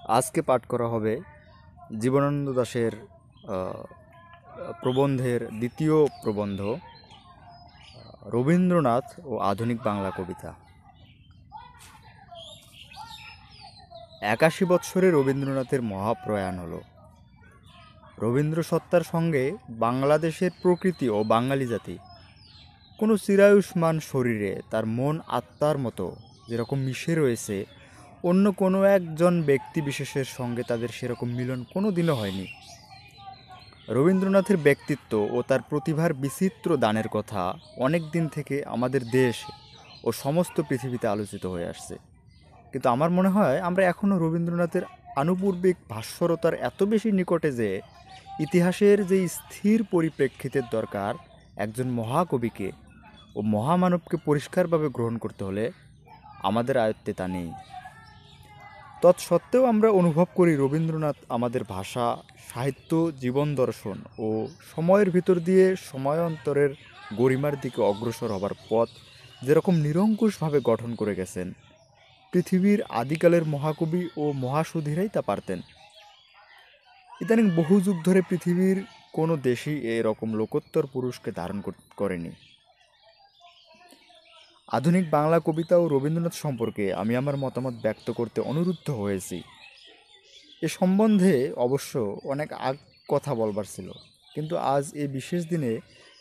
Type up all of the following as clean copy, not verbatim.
আজকে পাঠ করা হবে জীবনানন্দ দাশের প্রবন্ধের দ্বিতীয় প্রবন্ধ রবীন্দ্রনাথ ও আধুনিক বাংলা কবিতা। ৮১ বৎসরে রবীন্দ্রনাথের মহাপ্রয়াণ হলো। রবীন্দ্র সত্তার সঙ্গে বাংলাদেশের প্রকৃতি ও বাঙালি জাতি কোনো চিরায়ুষ্মান শরীরে তার মন আত্মার মতো যেরকম মিশে রয়েছে, অন্য কোনো একজন ব্যক্তি বিশেষের সঙ্গে তাদের সেরকম মিলন কোনো দিনও হয়নি। রবীন্দ্রনাথের ব্যক্তিত্ব ও তার প্রতিভার বিচিত্র দানের কথা অনেক দিন থেকে আমাদের দেশ ও সমস্ত পৃথিবীতে আলোচিত হয়ে আসছে, কিন্তু আমার মনে হয় আমরা এখনও রবীন্দ্রনাথের আনুপূর্বিক ভাস্বরতার এত বেশি নিকটে যে ইতিহাসের যে স্থির পরিপ্রেক্ষিতের দরকার একজন মহাকবিকে ও মহামানবকে পরিষ্কারভাবে গ্রহণ করতে হলে আমাদের আয়ত্তে তা নেই। তৎসত্ত্বেও আমরা অনুভব করি রবীন্দ্রনাথ আমাদের ভাষা, সাহিত্য, জীবন দর্শন ও সময়ের ভিতর দিয়ে সময়ান্তরের গরিমার দিকে অগ্রসর হবার পথ যেরকম নিরঙ্কুশভাবে গঠন করে গেছেন, পৃথিবীর আদিকালের মহাকবি ও মহাসুধীরাই তা পারতেন। ইদানিং বহু যুগ ধরে পৃথিবীর কোনো দেশই এরকম লোকোত্তর পুরুষকে ধারণ করেনি। আধুনিক বাংলা কবিতা ও রবীন্দ্রনাথ সম্পর্কে আমি আমার মতামত ব্যক্ত করতে অনুরুদ্ধ হয়েছি। এ সম্বন্ধে অবশ্য অনেক কথা বলবার ছিল, কিন্তু আজ এই বিশেষ দিনে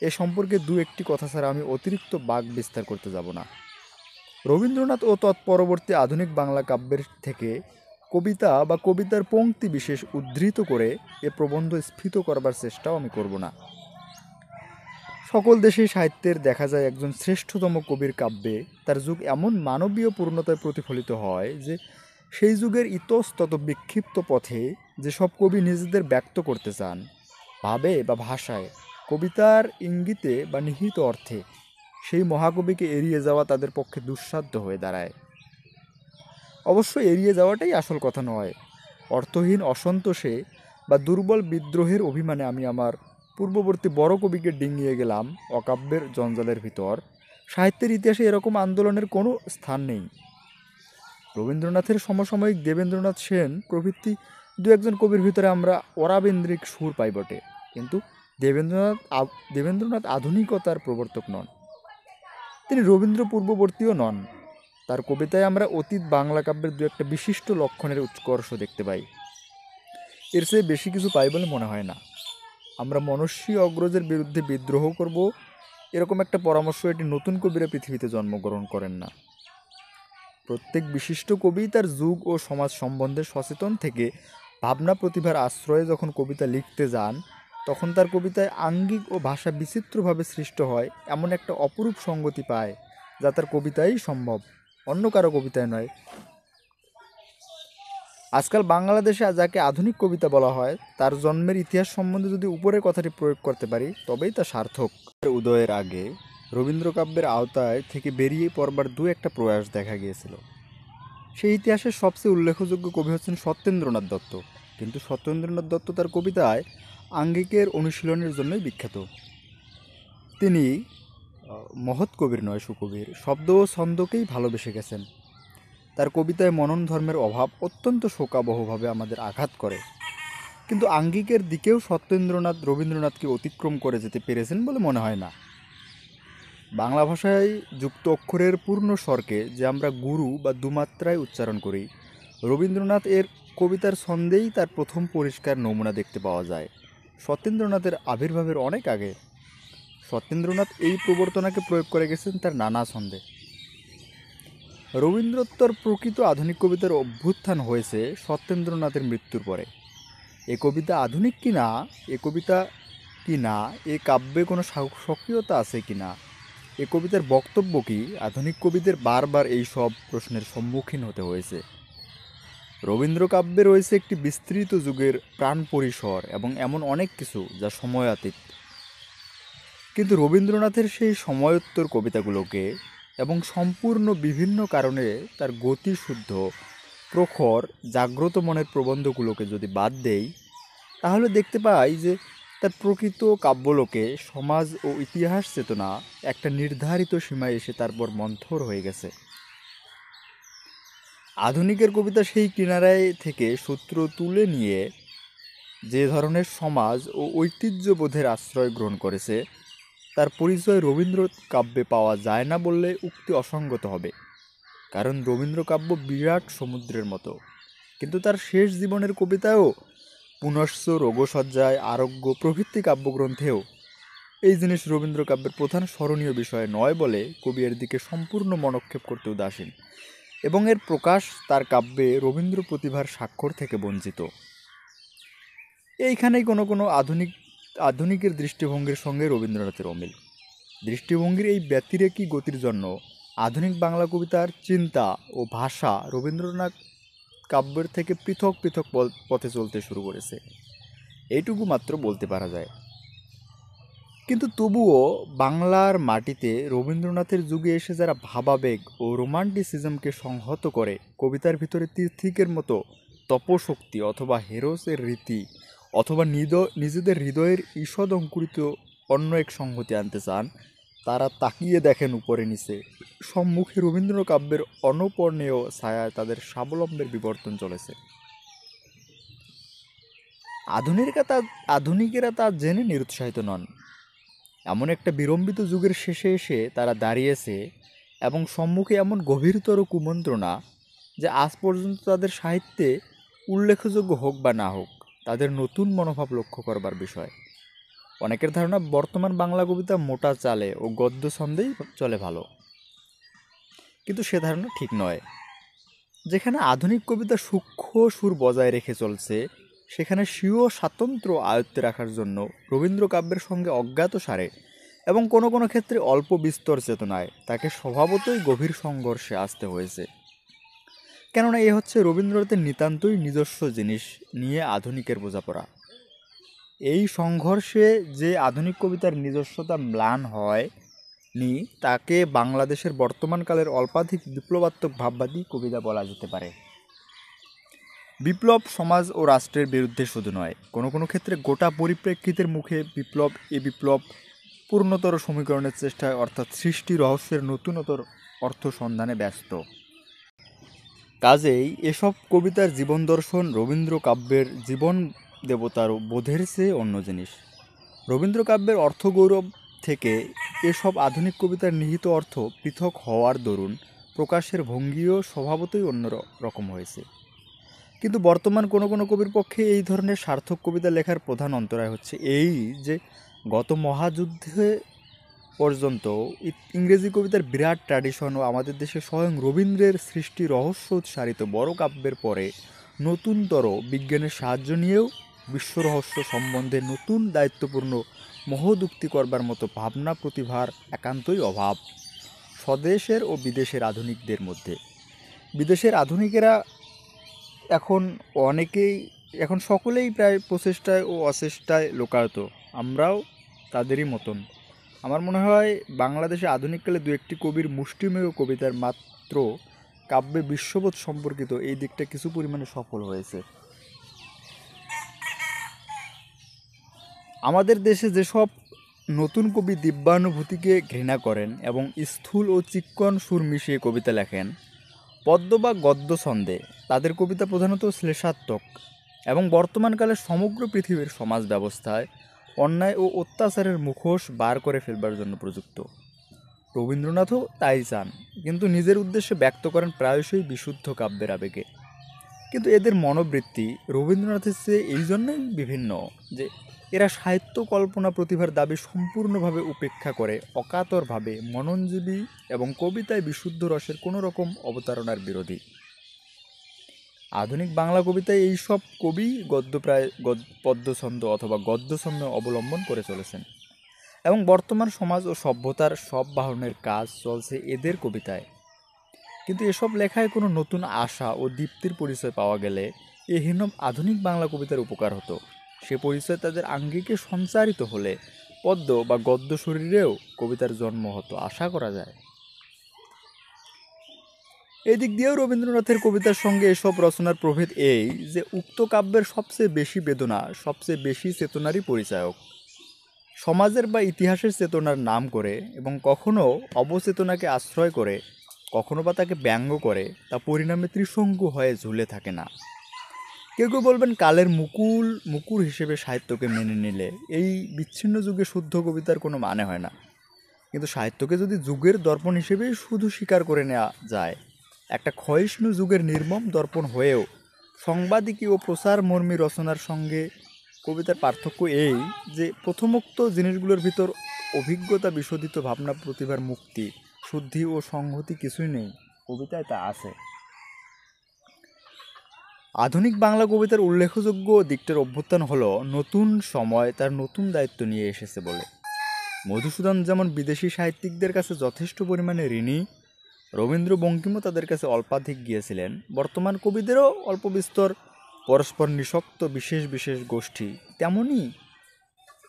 এ সম্পর্কে দু একটি কথা ছাড়া আমি অতিরিক্ত বাক বিস্তার করতে যাব না। রবীন্দ্রনাথ ও তৎপরবর্তী আধুনিক বাংলা কাব্যের থেকে কবিতা বা কবিতার পংক্তি বিশেষ উদ্ধৃত করে এ প্রবন্ধ স্ফীত করবার চেষ্টাও আমি করব না। সকল দেশেই সাহিত্যের দেখা যায় একজন শ্রেষ্ঠতম কবির কাব্যে তার যুগ এমন মানবীয় পূর্ণতায় প্রতিফলিত হয় যে সেই যুগের ইতস্তত বিক্ষিপ্ত পথে যেসব কবি নিজেদের ব্যক্ত করতে চান ভাবে বা ভাষায়, কবিতার ইঙ্গিতে বা নিহিত অর্থে, সেই মহাকবিকে এড়িয়ে যাওয়া তাদের পক্ষে দুঃসাধ্য হয়ে দাঁড়ায়। অবশ্য এড়িয়ে যাওয়াটাই আসল কথা নয়। অর্থহীন অসন্তোষে বা দুর্বল বিদ্রোহের অভিমানে আমি আমার পূর্ববর্তী বড় কবিকে ডিঙিয়ে গেলাম অকাব্যের জঞ্জালের ভিতর। সাহিত্যের ইতিহাসে এরকম আন্দোলনের কোনো স্থান নেই। রবীন্দ্রনাথের সমসাময়িক দেবেন্দ্রনাথ সেন প্রভৃতি দু একজন কবির ভিতরে আমরা অরাবেন্দ্রিক সুর পাই বটে, কিন্তু দেবেন্দ্রনাথ আধুনিকতার প্রবর্তক নন। তিনি রবীন্দ্র পূর্ববর্তীও নন। তার কবিতায় আমরা অতীত বাংলা কাব্যের দু একটা বিশিষ্ট লক্ষণের উৎকর্ষ দেখতে পাই। এর চেয়ে বেশি কিছু পাই বলে মনে হয় না। আমরা মনস্বী অগ্রজের বিরুদ্ধে বিদ্রোহ করব, এরকম একটা পরামর্শ এটি নতুন কবিরা পৃথিবীতে জন্মগ্রহণ করেন না। প্রত্যেক বিশিষ্ট কবি তার যুগ ও সমাজ সম্বন্ধে সচেতন থেকে ভাবনা প্রতিভার আশ্রয়ে যখন কবিতা লিখতে যান, তখন তার কবিতায় আঙ্গিক ও ভাষা বিচিত্রভাবে সৃষ্ট হয় এমন একটা অপরূপ সঙ্গতি পায় যা তার কবিতাই সম্ভব, অন্য কারো কবিতায় নয়। আজকাল বাংলাদেশে যাকে আধুনিক কবিতা বলা হয় তার জন্মের ইতিহাস সম্বন্ধে যদি উপরের কথাটি প্রয়োগ করতে পারি তবেই তা সার্থক। উদয়ের আগে রবীন্দ্রকাব্যের আওতায় থেকে বেরিয়ে পড়বার দু একটা প্রয়াস দেখা গিয়েছিল। সেই ইতিহাসের সবচেয়ে উল্লেখযোগ্য কবি হচ্ছেন সত্যেন্দ্রনাথ দত্ত, কিন্তু সত্যেন্দ্রনাথ দত্ত তার কবিতায় আঙ্গিকের অনুশীলনের জন্যই বিখ্যাত। তিনি মহৎ কবির নয়, সুকবির, শব্দ ও ছন্দকেই ভালোবেসে গেছেন। তার কবিতায় মনন ধর্মের অভাব অত্যন্ত শোকাবহভাবে আমাদের আঘাত করে, কিন্তু আঙ্গিকের দিকেও সত্যেন্দ্রনাথ রবীন্দ্রনাথকে অতিক্রম করে যেতে পেরেছেন বলে মনে হয় না। বাংলা ভাষায় যুক্ত অক্ষরের পূর্ণ স্বরকে যে আমরা গুরু বা দুমাত্রায় উচ্চারণ করি, রবীন্দ্রনাথ এর কবিতার ছন্দেই তার প্রথম পরিষ্কার নমুনা দেখতে পাওয়া যায়। সত্যেন্দ্রনাথের আবির্ভাবের অনেক আগে সত্যেন্দ্রনাথ এই প্রবর্তনাকে প্রয়োগ করে গেছেন তার নানা ছন্দে। রবীন্দ্রোত্তর প্রকৃত আধুনিক কবিতার অভ্যুত্থান হয়েছে সত্যেন্দ্রনাথের মৃত্যুর পরে। এ কবিতা আধুনিক কি না, এ কবিতা কি না, এ কাব্যে কোনো সক্রিয়তা আছে কি না, এ কবিতার বক্তব্য কি, আধুনিক কবিদের বারবার এই সব প্রশ্নের সম্মুখীন হতে হয়েছে। রবীন্দ্র কাব্যে রয়েছে একটি বিস্তৃত যুগের প্রাণ পরিসর এবং এমন অনেক কিছু যা সময়াতীত, কিন্তু রবীন্দ্রনাথের সেই সময়োত্তর কবিতাগুলোকে এবং সম্পূর্ণ বিভিন্ন কারণে তার গতিশুদ্ধ প্রখর জাগ্রত মনের প্রবন্ধগুলোকে যদি বাদ দেই, তাহলে দেখতে পাই যে তার প্রকৃত কাব্যলোকে সমাজ ও ইতিহাস চেতনা একটা নির্ধারিত সীমায় এসে তারপর মন্থর হয়ে গেছে। আধুনিকের কবিতা সেই কিনারায় থেকে সূত্র তুলে নিয়ে যে ধরনের সমাজ ও ঐতিহ্যবোধের আশ্রয় গ্রহণ করেছে তার পরিচয় রবীন্দ্র কাব্যে পাওয়া যায় না বললে উক্তি অসঙ্গত হবে। কারণ রবীন্দ্র কাব্য বিরাট সমুদ্রের মতো, কিন্তু তার শেষ জীবনের কবিতায়ও পুনশ্চ রোগশয্যায় আরোগ্য প্রভৃতি কাব্যগ্রন্থেও এই জিনিস রবীন্দ্র কাব্যের প্রধান স্মরণীয় বিষয় নয় বলে কবি এর দিকে সম্পূর্ণ মনক্ষেপ করতে উদাসীন এবং এর প্রকাশ তার কাব্যে রবীন্দ্র প্রতিভার স্বাক্ষর থেকে বঞ্চিত। এইখানেই কোনো কোনো আধুনিকের দৃষ্টিভঙ্গির সঙ্গে রবীন্দ্রনাথের অমিল। দৃষ্টিভঙ্গির এই ব্যতিরেকী গতির জন্য আধুনিক বাংলা কবিতার চিন্তা ও ভাষা রবীন্দ্রনাথ কাব্যের থেকে পৃথক পৃথক পথে চলতে শুরু করেছে, এইটুকু মাত্র বলতে পারা যায়। কিন্তু তবুও বাংলার মাটিতে রবীন্দ্রনাথের যুগে এসে যারা ভাবাবেগ ও রোমান্টিসিজমকে সংহত করে কবিতার ভিতরে তীর্থিকের মতো তপশক্তি অথবা হেরোসের রীতি অথবা নিজেদের হৃদয়ের ঈষদ অঙ্কুরিত অন্য এক সংহতি আনতে চান, তারা তাকিয়ে দেখেন উপরে নিচে, সম্মুখে রবীন্দ্র কাব্যের অনপর্ণেয় ছায়ায় তাদের স্বাবলম্বের বিবর্তন চলেছে। আধুনিকেরা তা জেনে নিরুৎসাহিত নন। এমন একটা বিড়ম্বিত যুগের শেষে এসে তারা দাঁড়িয়েছে এবং সম্মুখে এমন গভীরতর কুমন্ত্রণা যে আজ পর্যন্ত তাদের সাহিত্যে উল্লেখযোগ্য হোক বা না হোক, তাদের নতুন মনোভাব লক্ষ্য করবার বিষয়। অনেকের ধারণা বর্তমান বাংলা কবিতা মোটা চালে ও গদ্য ছন্দেই চলে ভালো, কিন্তু সে ধারণা ঠিক নয়। যেখানে আধুনিক কবিতা সূক্ষ্ম সুর বজায় রেখে চলছে, সেখানে স্বীয় স্বাতন্ত্র্য আয়ত্তে রাখার জন্য রবীন্দ্র কাব্যের সঙ্গে অজ্ঞাত সারে এবং কোনো কোনো ক্ষেত্রে অল্প বিস্তর চেতনায় তাকে স্বভাবতই গভীর সংঘর্ষে আসতে হয়েছে। কেননা এ হচ্ছে রবীন্দ্রনাথের নিতান্তই নিজস্ব জিনিস নিয়ে আধুনিকের বোঝাপড়া। এই সংঘর্ষে যে আধুনিক কবিতার নিজস্বতা ম্লান হয় নি তাকে বাংলাদেশের বর্তমানকালের অল্পাধিক বিপ্লবাত্মক ভাববাদী কবিতা বলা যেতে পারে। বিপ্লব সমাজ ও রাষ্ট্রের বিরুদ্ধে শুধু নয়, কোনো কোনো ক্ষেত্রে গোটা পরিপ্রেক্ষিতের মুখে বিপ্লব পূর্ণতর সমীকরণের চেষ্টায়, অর্থাৎ সৃষ্টি রহস্যের নতুনতর অর্থ সন্ধানে ব্যস্ত। কাজেই এসব কবিতার জীবন দর্শন রবীন্দ্র কাব্যের জীবন দেবতার বোধের চেয়ে অন্য জিনিস। রবীন্দ্র কাব্যের অর্থগৌরব থেকে এসব আধুনিক কবিতার নিহিত অর্থ পৃথক হওয়ার দরুন প্রকাশের ভঙ্গিও স্বভাবতই অন্য রকম হয়েছে। কিন্তু বর্তমান কোনো কোনো কবির পক্ষে এই ধরনের সার্থক কবিতা লেখার প্রধান অন্তরায় হচ্ছে এই যে গত মহাযুদ্ধে পর্যন্ত ইংরেজি কবিতার বিরাট ট্র্যাডিশন ও আমাদের দেশে স্বয়ং রবীন্দ্রের সৃষ্টি রহস্য উৎসারিত বড় কাব্যের পরে নতুনতর বিজ্ঞানের সাহায্য নিয়েও বিশ্বরহস্য সম্বন্ধে নতুন দায়িত্বপূর্ণ মহোদুক্তি করবার মতো ভাবনা প্রতিভার একান্তই অভাব স্বদেশের ও বিদেশের আধুনিকদের মধ্যে। বিদেশের আধুনিকেরা এখন সকলেই প্রায় প্রচেষ্টায় ও অচেষ্টায় লোকায়ত, আমরাও তাদেরই মতন। আমার মনে হয় বাংলাদেশে আধুনিককালে দু একটি কবির মুষ্টিমেয় কবিতার মাত্র কাব্যে বিশ্ববোধ সম্পর্কিত এই দিকটা কিছু পরিমাণে সফল হয়েছে। আমাদের দেশে যেসব নতুন কবি দিব্যানুভূতিকে ঘৃণা করেন এবং স্থূল ও চিক্কণ সুর মিশিয়ে কবিতা লেখেন পদ্য বা গদ্য ছন্দে, তাদের কবিতা প্রধানত শ্লেষাত্মক এবং বর্তমানকালে সমগ্র পৃথিবীর সমাজ ব্যবস্থায় অন্যায় ও অত্যাচারের মুখোশ বার করে ফেলবার জন্য প্রযুক্ত। রবীন্দ্রনাথও তাই চান, কিন্তু নিজের উদ্দেশ্যে ব্যক্ত করেন প্রায়শই বিশুদ্ধ কাব্যের আবেগে। কিন্তু এদের মনোবৃত্তি রবীন্দ্রনাথের চেয়ে এই জন্যই বিভিন্ন যে এরা সাহিত্য কল্পনা প্রতিভার দাবি সম্পূর্ণভাবে উপেক্ষা করে অকাতরভাবে মননজীবী এবং কবিতায় বিশুদ্ধ রসের কোনো রকম অবতারণার বিরোধী। আধুনিক বাংলা কবিতায় এই সব কবি পদ্যছন্দ অথবা গদ্যছন্দ অবলম্বন করে চলেছেন এবং বর্তমান সমাজ ও সভ্যতার সব বাহনের কাজ চলছে এদের কবিতায়। কিন্তু এসব লেখায় কোনো নতুন আশা ও দীপ্তির পরিচয় পাওয়া গেলে এ হীন আধুনিক বাংলা কবিতার উপকার হতো। সে পরিচয় তাদের আঙ্গিকে সঞ্চারিত হলে পদ্য বা গদ্য শরীরেও কবিতার জন্ম হতো আশা করা যায়। এদিক দিয়েও রবীন্দ্রনাথের কবিতার সঙ্গে এসব রচনার প্রভেদ এই যে উক্ত কাব্যের সবচেয়ে বেশি বেদনা সবচেয়ে বেশি চেতনারই পরিচায়ক। সমাজের বা ইতিহাসের চেতনার নাম করে এবং কখনো অবচেতনাকে আশ্রয় করে কখনো বা তাকে ব্যঙ্গ করে, তা পরিণামে ত্রিশঙ্কু হয়ে ঝুলে থাকে না। কেউ কেউ বলবেন কালের মুকুর হিসেবে সাহিত্যকে মেনে নিলে এই বিচ্ছিন্ন যুগে শুদ্ধ কবিতার কোনো মানে হয় না। কিন্তু সাহিত্যকে যদি যুগের দর্পণ হিসেবেই শুধু স্বীকার করে নেওয়া যায়, একটা ক্ষয়িষ্ণু যুগের নির্মম দর্পণ হয়েও সংবাদিকী ও প্রচারমর্মী রচনার সঙ্গে কবিতার পার্থক্য এই যে প্রথমোক্ত জিনিসগুলোর ভিতর অভিজ্ঞতা বিশোধিত ভাবনা প্রতিভার মুক্তি, শুদ্ধি ও সংহতি কিছুই নেই, কবিতায় তা আছে। আধুনিক বাংলা কবিতার উল্লেখযোগ্য দিকটার অভ্যুত্থান হলো নতুন সময় তার নতুন দায়িত্ব নিয়ে এসেছে বলে। মধুসূদন যেমন বিদেশি সাহিত্যিকদের কাছে যথেষ্ট পরিমাণে ঋণী, রবীন্দ্র বঙ্কিমও তাদের কাছে অল্পাধিক গিয়েছিলেন, বর্তমান কবিদেরও অল্প বিস্তর পরস্পর নিষক্ত বিশেষ বিশেষ গোষ্ঠী তেমনই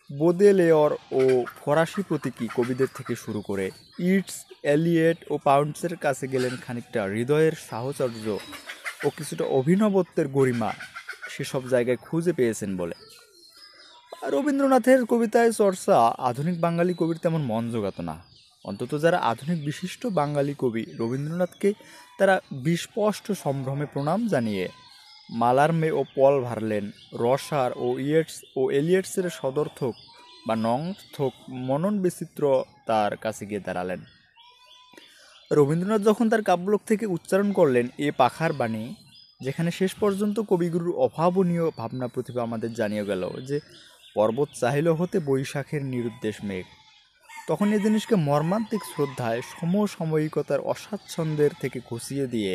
বোদেলেয়র ও ফরাসি প্রতীকী কবিদের থেকে শুরু করে ইটস, এলিয়েট ও পাউন্ডসের কাছে গেলেন খানিকটা হৃদয়ের সাহচর্য ও কিছুটা অভিনবত্বের গরিমা সেসব জায়গায় খুঁজে পেয়েছেন বলে। রবীন্দ্রনাথের কবিতায় চর্চা আধুনিক বাঙালি কবির তেমন মন জোগাত না। অন্তত যারা আধুনিক বিশিষ্ট বাঙালি কবি রবীন্দ্রনাথকে তারা বিস্পষ্ট সম্ভ্রমে প্রণাম জানিয়ে মালার্মে ও পল ভার্লেন, রসার ও ইয়েটস ও এলিয়েটসের সদর্থক বা নংস্থক মনন বিচিত্র তার কাছে গিয়ে দাঁড়ালেন। রবীন্দ্রনাথ যখন তার কাব্যলোক থেকে উচ্চারণ করলেন এ পাখার বাণী, যেখানে শেষ পর্যন্ত কবিগুরুর অভাবনীয় ভাবনা প্রতিভা আমাদের জানিয়ে গেল যে পর্বত চাহিল হতে বৈশাখের নিরুদ্দেশ মেঘ, তখন এই জিনিসকে মর্মান্তিক শ্রদ্ধায় সমসাময়িকতার অস্বাচ্ছন্দ্যের থেকে ঘুষিয়ে দিয়ে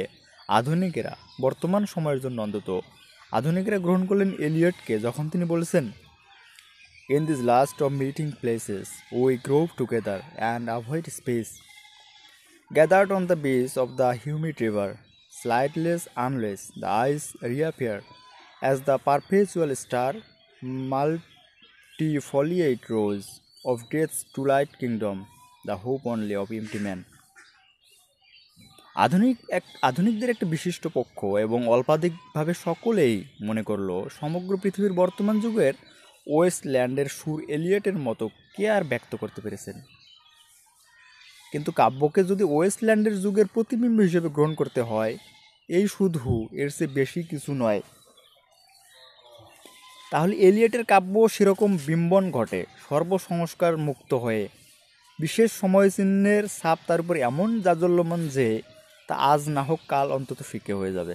আধুনিকেরা, বর্তমান সময়ের জন্য অন্তত আধুনিকেরা গ্রহণ করলেন এলিয়টকে, যখন তিনি বলেছেন in this last of meeting places we Grove together and avoid space gathered on the base of the humid river, slightless unless the ice reappear as the perpetual star multifoliate rose of death's twilight kingdom, the hope only of empty man. আধুনিকদের একটা বিশিষ্ট পক্ষ এবং অল্পাধিকভাবে সকলেই মনে করল সমগ্র পৃথিবীর বর্তমান যুগের ওয়েস্টল্যান্ডের সুর এলিয়টের মতো কে আর ব্যক্ত করতে পেরেছেন। কিন্তু কাব্যকে যদি ওয়েস্টল্যান্ডের যুগের প্রতিবিম্ব হিসেবে গ্রহণ করতে হয়, এই শুধু এর চেয়ে বেশি কিছু নয়। তাহলে এলিয়টের কাব্য সেরকম বিম্বন ঘটে সর্বসংস্কার মুক্ত হয়ে, বিশেষ সময়চিহ্নের ছাপ তার উপর এমন জাজ্বল্যমান যে তা আজ না হোক কাল অন্তত ফিকে হয়ে যাবে।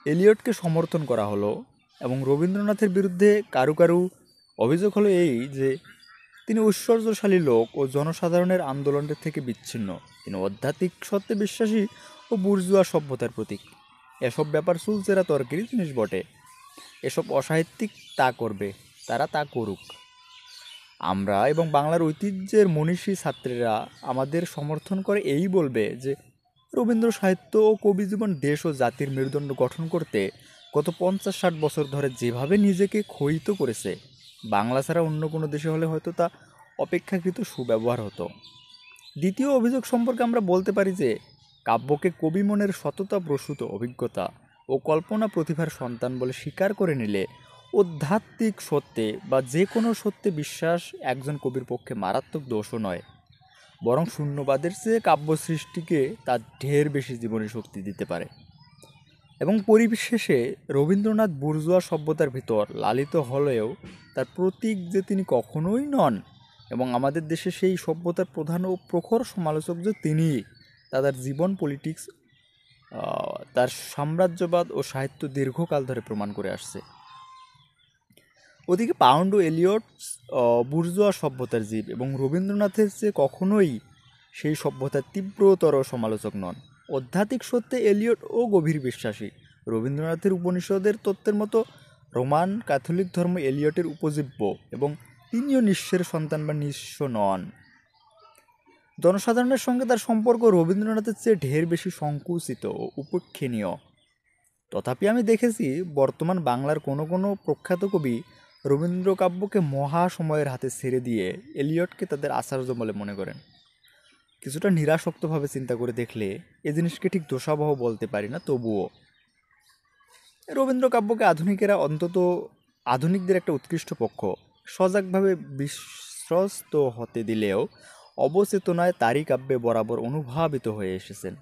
এলিয়টকে সমর্থন করা হলো এবং রবীন্দ্রনাথের বিরুদ্ধে কারু কারু অভিযোগ হলো এই যে তিনি ঐশ্বর্যশালী লোক ও জনসাধারণের আন্দোলনের থেকে বিচ্ছিন্ন, তিনি আধ্যাত্মিক সত্যে বিশ্বাসী ও বুর্জুয়া সভ্যতার প্রতীক। এসব ব্যাপার চুলচেরা তর্কেরই জিনিস বটে। এসব অসাহিত্যিক তা করবে, তারা তা করুক। আমরা এবং বাংলার ঐতিহ্যের মনীষী ছাত্রীরা আমাদের সমর্থন করে এই বলবে যে রবীন্দ্র সাহিত্য ও কবি জীবন দেশ ও জাতির মেরুদণ্ড গঠন করতে গত 50-60 বছর ধরে যেভাবে নিজেকে ক্ষয়িত করেছে, বাংলা ছাড়া অন্য কোনো দেশে হলে হয়তো তা অপেক্ষাকৃত সুব্যবহার হতো। দ্বিতীয় অভিযোগ সম্পর্কে আমরা বলতে পারি যে কাব্যকে কবি মনের সততা প্রসূত অভিজ্ঞতা ও কল্পনা প্রতিভার সন্তান বলে স্বীকার করে নিলে আধ্যাত্মিক সত্যে বা যে কোনো সত্যে বিশ্বাস একজন কবির পক্ষে মারাত্মক দোষও নয়, বরং শূন্যবাদের চেয়ে কাব্য সৃষ্টিকে তার ঢের বেশি জীবনী শক্তি দিতে পারে। এবং পরিশেষে রবীন্দ্রনাথ বুর্জোয়া সভ্যতার ভিতর লালিত হলেও তার প্রতীক যে তিনি কখনোই নন, এবং আমাদের দেশে সেই সভ্যতার প্রধান ও প্রখর সমালোচক যে তিনি, তার জীবন, পলিটিক্স, তার সাম্রাজ্যবাদ ও সাহিত্য দীর্ঘকাল ধরে প্রমাণ করে আসছে। ওদিকে পাউন্ড ও এলিয়ট বুর্জোয়া সভ্যতার জীব এবং রবীন্দ্রনাথের চেয়ে কখনোই সেই সভ্যতার তীব্রতর সমালোচক নন। আধ্যাত্মিক সত্যে এলিয়ট ও গভীর বিশ্বাসী। রবীন্দ্রনাথের উপনিষদের তত্ত্বের মতো রোমান ক্যাথলিক ধর্ম এলিয়টের উপজীব্য এবং তিনিও নিঃস্বের সন্তান বা নিঃস্ব নন। জনসাধারণের সঙ্গে তার সম্পর্ক রবীন্দ্রনাথের চেয়ে ঢের বেশি সংকুচিত ও উপেক্ষণীয়। তথাপি আমি দেখেছি বর্তমান বাংলার কোনো কোনো প্রখ্যাত কবি রবীন্দ্র কাব্যকে মহা সময়ের হাতে ছেড়ে দিয়ে এলিয়টকে তাদের আচার্য বলে মনে করেন। কিছুটা নিরাসক্তভাবে চিন্তা করে দেখলে এ জিনিসকে ঠিক দোষাবহ বলতে পারি না, তবুও রবীন্দ্র কাব্যকে আধুনিকেরা, অন্তত আধুনিকদের একটা উৎকৃষ্ট পক্ষ, সজাগভাবে বিশ্বস্ত হতে দিলেও অবচেতনায় তারই কাব্যে বরাবর অনুভাবিত হয়ে এসেছেন।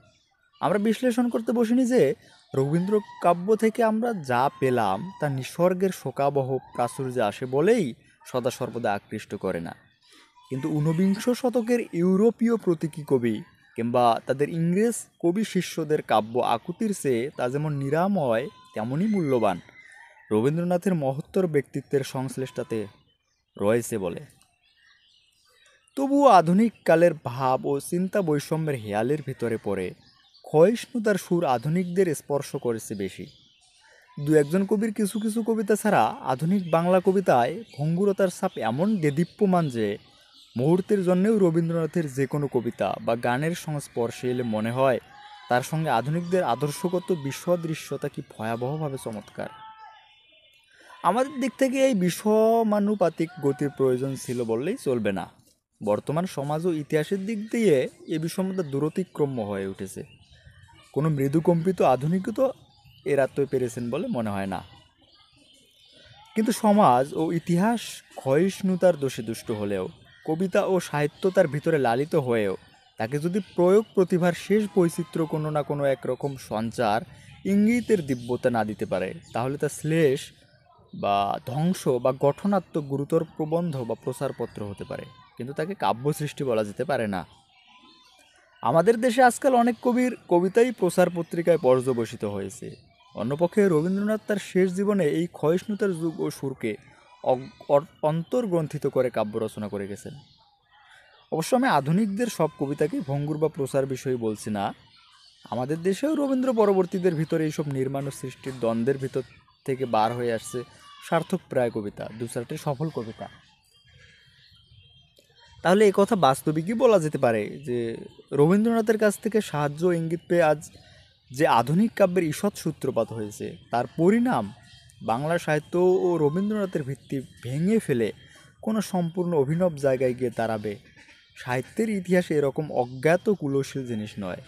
আমরা বিশ্লেষণ করতে বসিনি যে রবীন্দ্র কাব্য থেকে আমরা যা পেলাম তা নিসর্গের শোকাবহ প্রাচুর্যে আসে বলেই সদা সর্বদা আকৃষ্ট করে না, কিন্তু ঊনবিংশ শতকের ইউরোপীয় প্রতীকী কবি কিংবা তাদের ইংরেজ কবি শিষ্যদের কাব্য আকুতির চেয়ে তা যেমন নিরাময় তেমনই মূল্যবান রবীন্দ্রনাথের মহত্তর ব্যক্তিত্বের সংশ্লেষটাতে রয়েছে বলে। তবুও আধুনিক কালের ভাব ও চিন্তা বৈষম্যের হেয়ালের ভিতরে পড়ে ক্ষয়িষ্ণুতার সুর আধুনিকদের স্পর্শ করেছে বেশি। দু একজন কবির কিছু কিছু কবিতা ছাড়া আধুনিক বাংলা কবিতায় ভঙ্গুরতার ছাপ এমন দেদীপ্যমান যে মুহূর্তের জন্যেও রবীন্দ্রনাথের যে কোনো কবিতা বা গানের সংস্পর্শে এলে মনে হয় তার সঙ্গে আধুনিকদের আদর্শগত বিসদৃশ্যতা কি ভয়াবহভাবে চমৎকার। আমাদের দিক থেকে এই বিষমানুপাতিক গতির প্রয়োজন ছিল বললেই চলবে না। বর্তমান সমাজ ও ইতিহাসের দিক দিয়ে এ বিষমতা দূরতিক্রম্য হয়ে উঠেছে। কোনো মৃদুকম্পিত আধুনিকতা এড়াতে পেরেছেন বলে মনে হয় না। কিন্তু সমাজ ও ইতিহাস ক্ষয়িষ্ণুতার দোষে দুষ্ট হলেও কবিতা ও সাহিত্য তার ভিতরে লালিত হয়েও তাকে যদি প্রয়োগ প্রতিভার শেষ বৈচিত্র্য কোনো না কোনো একরকম সঞ্চার ইঙ্গিতের দিব্যতা না দিতে পারে, তাহলে তা শ্লেষ বা ধ্বংস বা গঠনাত্মক গুরুতর প্রবন্ধ বা প্রচারপত্র হতে পারে, কিন্তু তাকে কাব্য সৃষ্টি বলা যেতে পারে না। আমাদের দেশে আজকাল অনেক কবির কবিতাই প্রচার পত্রিকায় পর্যবসিত হয়েছে। অন্যপক্ষে রবীন্দ্রনাথ তার শেষ জীবনে এই ক্ষয়িষ্ণুতার যুগ ও সুরকে অন্তর্গ্রন্থিত করে কাব্য রচনা করে গেছেন। অবশ্য আমি আধুনিকদের সব কবিতাকেই ভঙ্গুর বা প্রচার বিষয় বলছি না। আমাদের দেশেও রবীন্দ্র পরবর্তীদের ভিতরে এইসব নির্মাণ ও সৃষ্টির দ্বন্দ্বের ভিতর থেকে বার হয়ে আসছে সার্থক প্রায় কবিতা, দু চারটে সফল কবিতা। তাহলে এই কথা বাস্তবিকই বলা যেতে পারে যে রবীন্দ্রনাথের কাছ থেকে সাহায্য ইঙ্গিত পেয়ে আজ যে আধুনিক কাব্যের ঈষৎ সূত্রপাত হয়েছে তার পরিণাম বাংলা সাহিত্য ও রবীন্দ্রনাথের ভিত্তি ভেঙে ফেলে কোনো সম্পূর্ণ অভিনব জায়গায় গিয়ে দাঁড়াবে। সাহিত্যের ইতিহাসে এরকম অজ্ঞাত কুলশীল জিনিস নয়।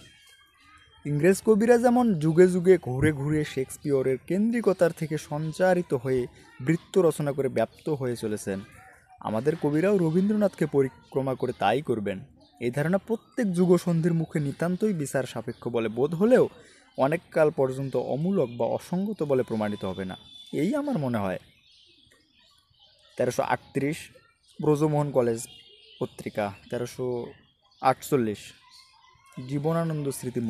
ইংরেজ কবিরা যেমন যুগে যুগে ঘুরে ঘুরে শেক্সপিয়রের কেন্দ্রিকতার থেকে সঞ্চারিত হয়ে বৃত্ত রচনা করে ব্যপ্ত হয়ে চলেছেন, আমাদের কবিরাও রবীন্দ্রনাথকে পরিক্রমা করে তাই করবেন। এই ধারণা প্রত্যেক যুগসন্ধির মুখে নিতান্তই বিচার সাপেক্ষ বলে বোধ হলেও অনেক কাল পর্যন্ত অমূলক বা অসঙ্গত বলে প্রমাণিত হবে না, এই আমার মনে হয়। 1338 ব্রজমোহন কলেজ পত্রিকা, 1348 জীবনানন্দ স্মৃতি।